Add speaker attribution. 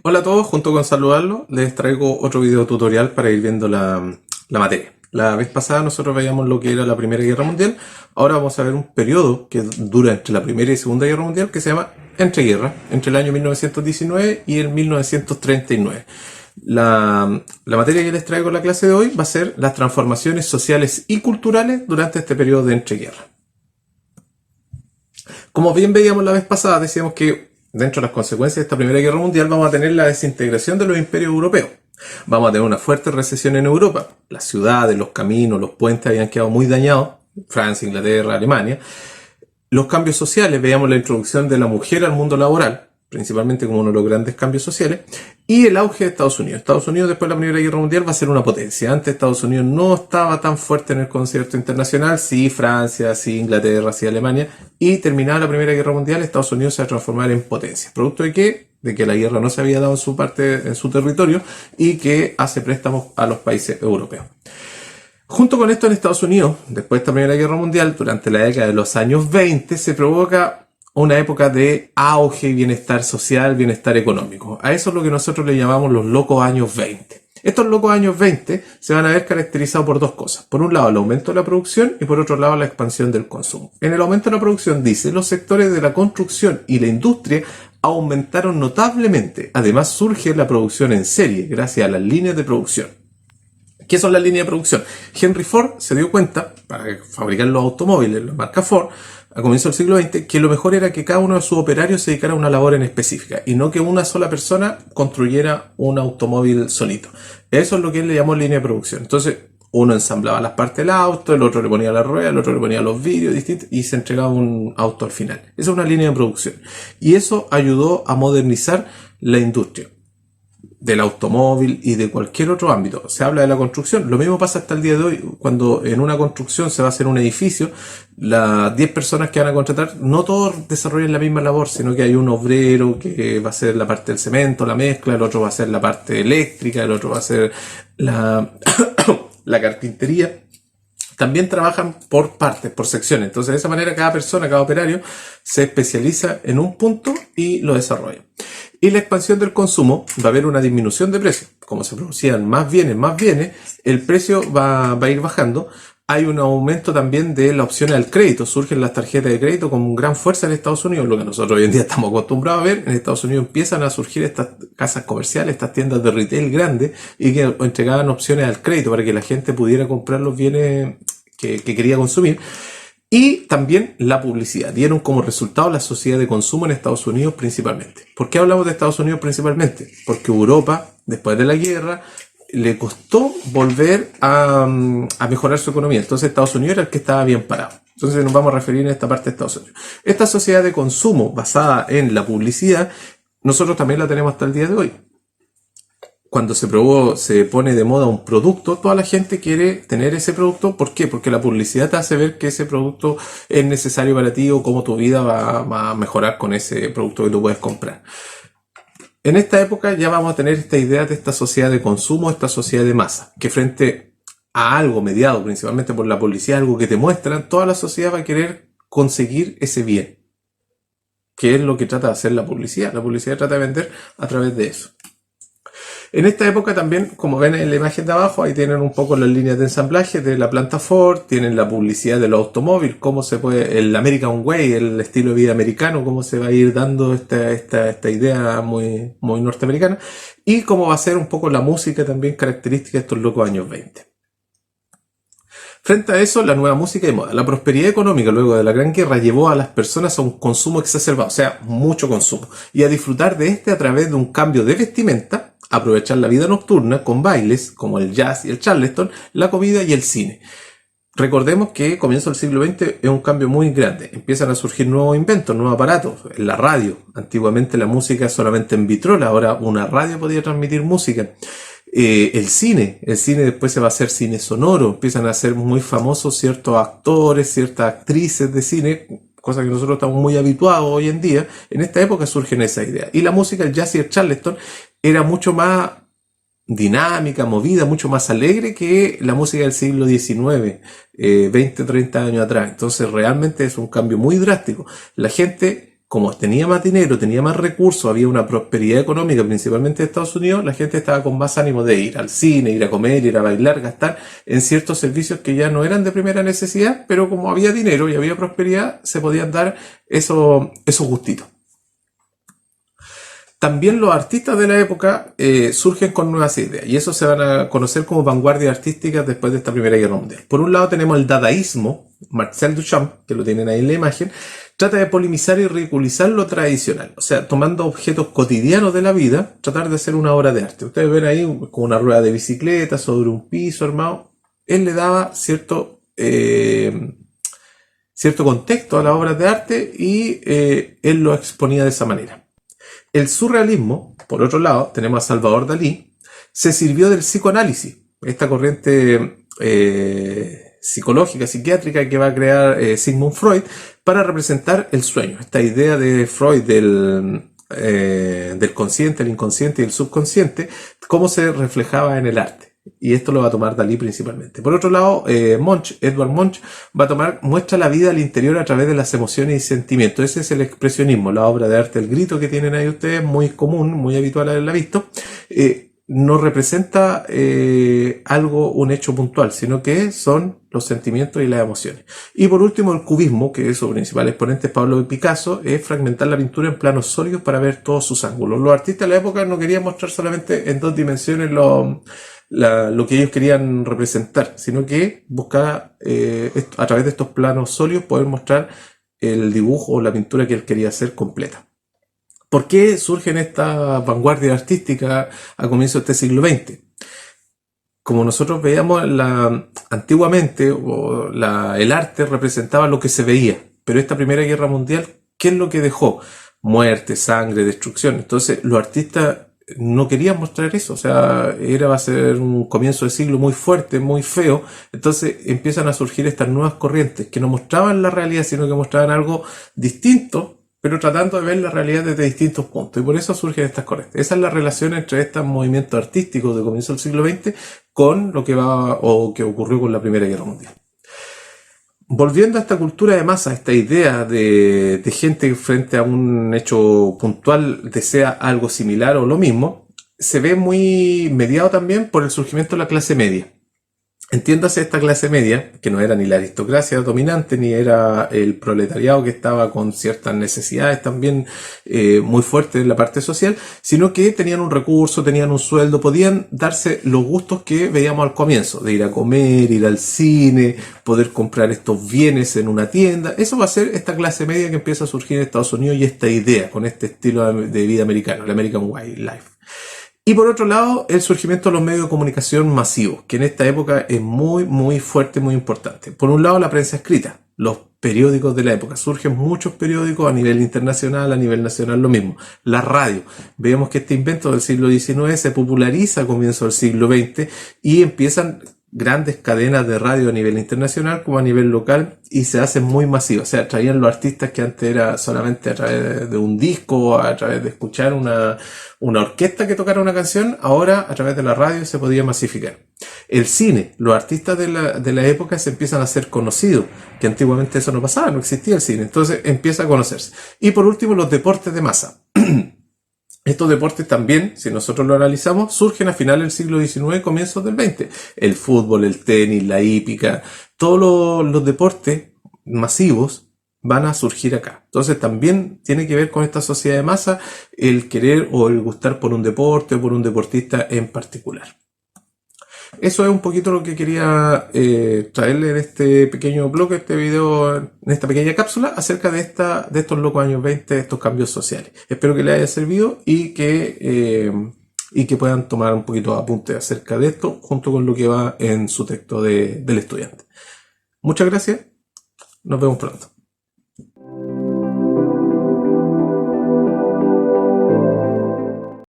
Speaker 1: Hola a todos, junto con saludarlos, les traigo otro video tutorial para ir viendo la materia. La vez pasada nosotros veíamos lo que era la Primera Guerra Mundial, ahora vamos a ver un periodo que dura entre la Primera y Segunda Guerra Mundial que se llama entreguerra, entre el año 1919 y el 1939. La materia que les traigo en la clase de hoy va a ser las transformaciones sociales y culturales durante este periodo de entreguerra. Como bien veíamos la vez pasada, decíamos que dentro de las consecuencias de esta Primera Guerra Mundial vamos a tener la desintegración de los imperios europeos. Vamos a tener una fuerte recesión en Europa. Las ciudades, los caminos, los puentes habían quedado muy dañados. Francia, Inglaterra, Alemania. Los cambios sociales, veíamos la introducción de la mujer al mundo laboral, principalmente como uno de los grandes cambios sociales, y el auge de Estados Unidos. Estados Unidos después de la Primera Guerra Mundial va a ser una potencia. Antes Estados Unidos no estaba tan fuerte en el concierto internacional, sí Francia, sí Inglaterra, sí Alemania, y terminada la Primera Guerra Mundial, Estados Unidos se va a transformar en potencia. ¿Producto de qué? De que la guerra no se había dado en su parte, en su territorio, y que hace préstamos a los países europeos. Junto con esto en Estados Unidos, después de esta Primera Guerra Mundial, durante la década de los años 20, se provoca una época de auge, bienestar social, bienestar económico. A eso es lo que nosotros le llamamos los locos años 20. Estos locos años 20 se van a ver caracterizados por dos cosas. Por un lado, el aumento de la producción y por otro lado, la expansión del consumo. En el aumento de la producción dice, los sectores de la construcción y la industria aumentaron notablemente. Además, surge la producción en serie gracias a las líneas de producción. ¿Qué son las líneas de producción? Henry Ford se dio cuenta, para fabricar los automóviles, la marca Ford, a comienzos del siglo XX, que lo mejor era que cada uno de sus operarios se dedicara a una labor en específica y no que una sola persona construyera un automóvil solito. Eso es lo que él le llamó línea de producción. Entonces, uno ensamblaba las partes del auto, el otro le ponía la rueda, el otro le ponía los vidrios distintos y se entregaba un auto al final. Esa es una línea de producción. Y eso ayudó a modernizar la industria del automóvil y de cualquier otro ámbito. Se habla de la construcción. Lo mismo pasa hasta el día de hoy. Cuando en una construcción se va a hacer un edificio, las 10 personas que van a contratar, no todos desarrollan la misma labor, sino que hay un obrero que va a hacer la parte del cemento, la mezcla, el otro va a hacer la parte eléctrica, el otro va a hacer la carpintería. También trabajan por partes, por secciones. Entonces, de esa manera, cada persona, cada operario se especializa en un punto y lo desarrolla. Y la expansión del consumo, va a haber una disminución de precios. Como se producían más bienes, el precio va a ir bajando. Hay un aumento también de las opciones al crédito. Surgen las tarjetas de crédito con gran fuerza en Estados Unidos, lo que nosotros hoy en día estamos acostumbrados a ver. En Estados Unidos empiezan a surgir estas casas comerciales, estas tiendas de retail grandes, y que entregaban opciones al crédito para que la gente pudiera comprar los bienes que quería consumir. Y también la publicidad. Dieron como resultado la sociedad de consumo en Estados Unidos principalmente. ¿Por qué hablamos de Estados Unidos principalmente? Porque Europa, después de la guerra, le costó volver a mejorar su economía. Entonces Estados Unidos era el que estaba bien parado. Entonces nos vamos a referir en esta parte de Estados Unidos. Esta sociedad de consumo basada en la publicidad, nosotros también la tenemos hasta el día de hoy. Cuando se pone de moda un producto, toda la gente quiere tener ese producto. ¿Por qué? Porque la publicidad te hace ver que ese producto es necesario para ti o cómo tu vida va a mejorar con ese producto que tú puedes comprar. En esta época ya vamos a tener esta idea de esta sociedad de consumo, esta sociedad de masa, que frente a algo mediado principalmente por la publicidad, algo que te muestran, toda la sociedad va a querer conseguir ese bien, que es lo que trata de hacer la publicidad. La publicidad trata de vender a través de eso. En esta época también, como ven en la imagen de abajo, ahí tienen un poco las líneas de ensamblaje de la planta Ford, tienen la publicidad del automóvil, cómo se puede, el American Way, el estilo de vida americano, cómo se va a ir dando esta idea muy norteamericana, y cómo va a ser un poco la música también característica de estos locos años 20. Frente a eso, la nueva música y moda. La prosperidad económica luego de la Gran Guerra llevó a las personas a un consumo exacerbado, o sea, mucho consumo, y a disfrutar de a través de un cambio de vestimenta, aprovechar la vida nocturna con bailes como el jazz y el charleston, la comida y el cine. Recordemos que comienzo del siglo XX es un cambio muy grande. Empiezan a surgir nuevos inventos, nuevos aparatos. La radio. Antiguamente la música solamente en vitrola, ahora una radio podía transmitir música. El cine después se va a hacer cine sonoro. Empiezan a ser muy famosos ciertos actores, ciertas actrices de cine, cosa que nosotros estamos muy habituados hoy en día. En esta época surgen esas ideas. Y la música, el jazz y el charleston, era mucho más dinámica, movida, mucho más alegre que la música del siglo XIX, 20, 30 años atrás. Entonces realmente es un cambio muy drástico. La gente como tenía más dinero, tenía más recursos, había una prosperidad económica, principalmente de Estados Unidos, la gente estaba con más ánimo de ir al cine, ir a comer, ir a bailar, gastar en ciertos servicios que ya no eran de primera necesidad, pero como había dinero y había prosperidad, se podían dar esos gustitos. También los artistas de la época surgen con nuevas ideas y eso se van a conocer como vanguardias artísticas después de esta Primera Guerra Mundial. Por un lado tenemos el dadaísmo, Marcel Duchamp, que lo tienen ahí en la imagen, trata de polemizar y ridiculizar lo tradicional, o sea, tomando objetos cotidianos de la vida, tratar de hacer una obra de arte. Ustedes ven ahí con una rueda de bicicleta sobre un piso armado. Él le daba cierto contexto a las obras de arte y él lo exponía de esa manera. El surrealismo, por otro lado, tenemos a Salvador Dalí, se sirvió del psicoanálisis, esta corriente psicológica, psiquiátrica que va a crear Sigmund Freud para representar el sueño. Esta idea de Freud del consciente, el inconsciente y el subconsciente, cómo se reflejaba en el arte. Y esto lo va a tomar Dalí principalmente. Por otro lado, Edvard Munch muestra la vida al interior a través de las emociones y sentimientos. Ese es el expresionismo, la obra de arte El Grito que tienen ahí ustedes, muy común, muy habitual haberla visto. No representa un hecho puntual, sino que son los sentimientos y las emociones. Y por último, el cubismo, que es su principal exponente, Pablo Picasso, es fragmentar la pintura en planos sólidos para ver todos sus ángulos. Los artistas de la época no querían mostrar solamente en dos dimensiones lo que ellos querían representar, sino que buscaba a través de estos planos sólidos poder mostrar el dibujo o la pintura que él quería hacer completa. ¿Por qué surgen estas vanguardias artísticas a comienzos de este siglo XX? Como nosotros veíamos antiguamente, el arte representaba lo que se veía, pero esta Primera Guerra Mundial, ¿qué es lo que dejó? Muerte, sangre, destrucción. Entonces los artistas no querían mostrar eso, o sea, va a ser un comienzo de siglo muy fuerte, muy feo. Entonces empiezan a surgir estas nuevas corrientes que no mostraban la realidad, sino que mostraban algo distinto, pero tratando de ver la realidad desde distintos puntos. Y por eso surgen estas corrientes. Esa es la relación entre estos movimientos artísticos de comienzo del siglo XX con lo que que ocurrió con la Primera Guerra Mundial. Volviendo a esta cultura de masa, esta idea de gente que frente a un hecho puntual desea algo similar o lo mismo, se ve muy mediado también por el surgimiento de la clase media. Entiéndase esta clase media, que no era ni la aristocracia dominante, ni era el proletariado que estaba con ciertas necesidades también muy fuertes en la parte social, sino que tenían un recurso, tenían un sueldo, podían darse los gustos que veíamos al comienzo, de ir a comer, ir al cine, poder comprar estos bienes en una tienda. Eso va a ser esta clase media que empieza a surgir en Estados Unidos y esta idea con este estilo de vida americano, el American Way Life. Y por otro lado, el surgimiento de los medios de comunicación masivos, que en esta época es muy, muy fuerte, muy importante. Por un lado, la prensa escrita, los periódicos de la época. Surgen muchos periódicos a nivel internacional, a nivel nacional, lo mismo. La radio. Vemos que este invento del siglo XIX se populariza a comienzos del siglo XX y empiezan grandes cadenas de radio a nivel internacional como a nivel local y se hacen muy masivos. O sea, traían los artistas que antes era solamente a través de un disco, a través de escuchar una orquesta que tocara una canción, ahora a través de la radio se podía masificar. El cine, los artistas de la época se empiezan a hacer conocidos, que antiguamente eso no pasaba, no existía el cine, entonces empieza a conocerse. Y por último, los deportes de masa. Estos deportes también, si nosotros lo analizamos, surgen a finales del siglo XIX, comienzos del XX. El fútbol, el tenis, la hípica, todos los deportes masivos van a surgir acá. Entonces también tiene que ver con esta sociedad de masa el querer o el gustar por un deporte o por un deportista en particular. Eso es un poquito lo que quería traerle en este pequeño blog, este video, en esta pequeña cápsula acerca de estos locos años 20, de estos cambios sociales. Espero que les haya servido y que puedan tomar un poquito de apunte acerca de esto junto con lo que va en su texto del estudiante. Muchas gracias, nos vemos pronto.